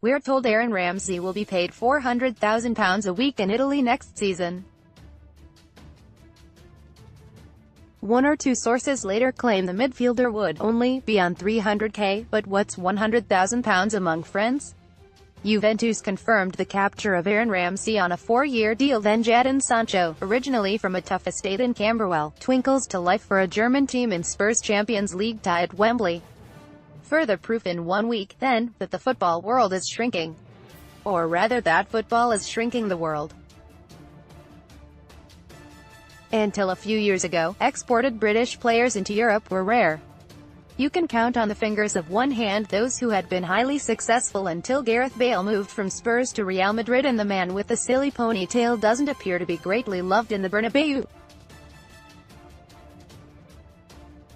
We're told Aaron Ramsey will be paid £400,000 a week in Italy next season. One or two sources later claim the midfielder would only be on £300k, but what's £100,000 among friends? Juventus confirmed the capture of Aaron Ramsey on a 4-year deal. Then Jadon Sancho, originally from a tough estate in Camberwell, twinkles to life for a German team in Spurs Champions League tie at Wembley. Further proof in 1 week, then, that the football world is shrinking. Or rather that football is shrinking the world. Until a few years ago, exported British players into Europe were rare. You can count on the fingers of one hand those who had been highly successful until Gareth Bale moved from Spurs to Real Madrid, and the man with the silly ponytail doesn't appear to be greatly loved in the Bernabeu.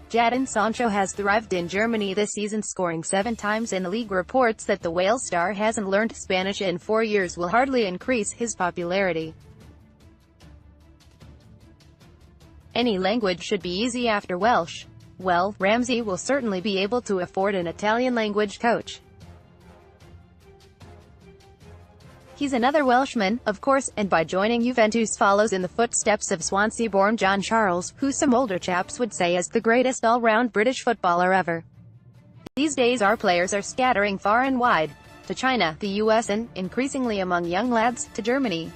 Jadon Sancho has thrived in Germany this season, scoring 7 times in the league. Reports that the Wales star hasn't learned Spanish in 4 years will hardly increase his popularity. Any language should be easy after Welsh. Well, Ramsey will certainly be able to afford an Italian language coach. He's another Welshman, of course, and by joining Juventus follows in the footsteps of Swansea-born John Charles, who some older chaps would say is the greatest all-round British footballer ever. These days our players are scattering far and wide. To China, the US, and, increasingly among young lads, to Germany.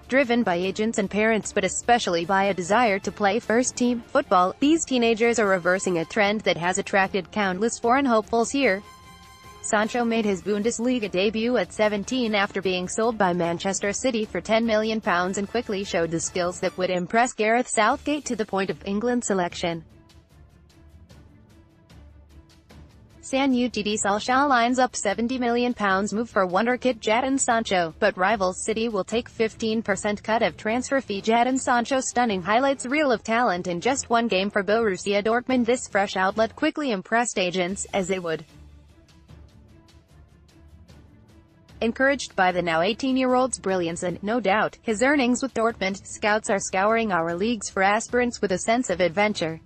Driven by agents and parents, but especially by a desire to play first-team football, these teenagers are reversing a trend that has attracted countless foreign hopefuls here. Sancho made his Bundesliga debut at 17 after being sold by Manchester City for £10 million and quickly showed the skills that would impress Gareth Southgate to the point of England selection. ManUtd Solskjaer lines up £70 million move for wonderkid Jadon Sancho, but rivals City will take 15% cut of transfer fee. Jadon Sancho stunning highlights reel of talent in just one game for Borussia Dortmund. This fresh outlet quickly impressed agents, as they would. Encouraged by the now 18-year-old's brilliance and, no doubt, his earnings with Dortmund, scouts are scouring our leagues for aspirants with a sense of adventure.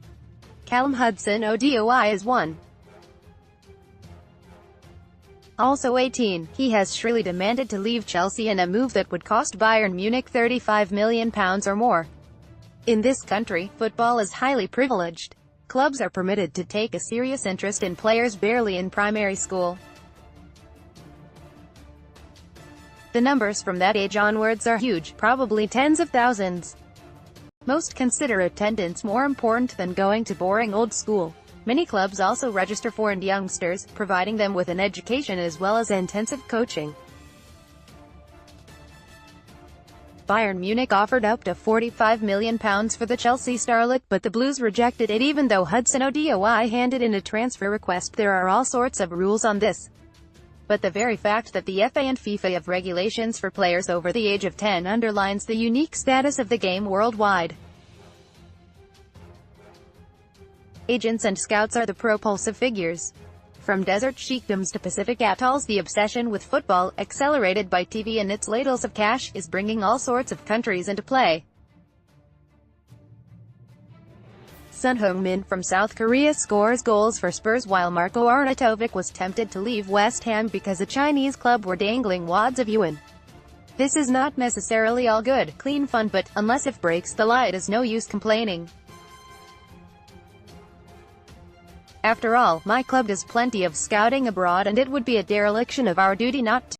Callum Hudson-Odoi is one. Also 18, he has shrilly demanded to leave Chelsea in a move that would cost Bayern Munich £35 million or more. In this country, football is highly privileged. Clubs are permitted to take a serious interest in players barely in primary school. The numbers from that age onwards are huge, probably tens of thousands. Most consider attendance more important than going to boring old school. Many clubs also register foreign youngsters, providing them with an education as well as intensive coaching. Bayern Munich offered up to £45 million for the Chelsea starlet, but the Blues rejected it even though Hudson-Odoi handed in a transfer request. There are all sorts of rules on this. But the very fact that the FA and FIFA have regulations for players over the age of 10 underlines the unique status of the game worldwide. Agents and scouts are the propulsive figures. From desert sheikdoms to Pacific atolls, the obsession with football, accelerated by TV and its ladles of cash, is bringing all sorts of countries into play. Son Heung-min from South Korea scores goals for Spurs, while Marko Arnautovic was tempted to leave West Ham because a Chinese club were dangling wads of yuan. This is not necessarily all good, clean fun, but, unless it breaks the law, it is no use complaining. After all, my club does plenty of scouting abroad, and it would be a dereliction of our duty not to.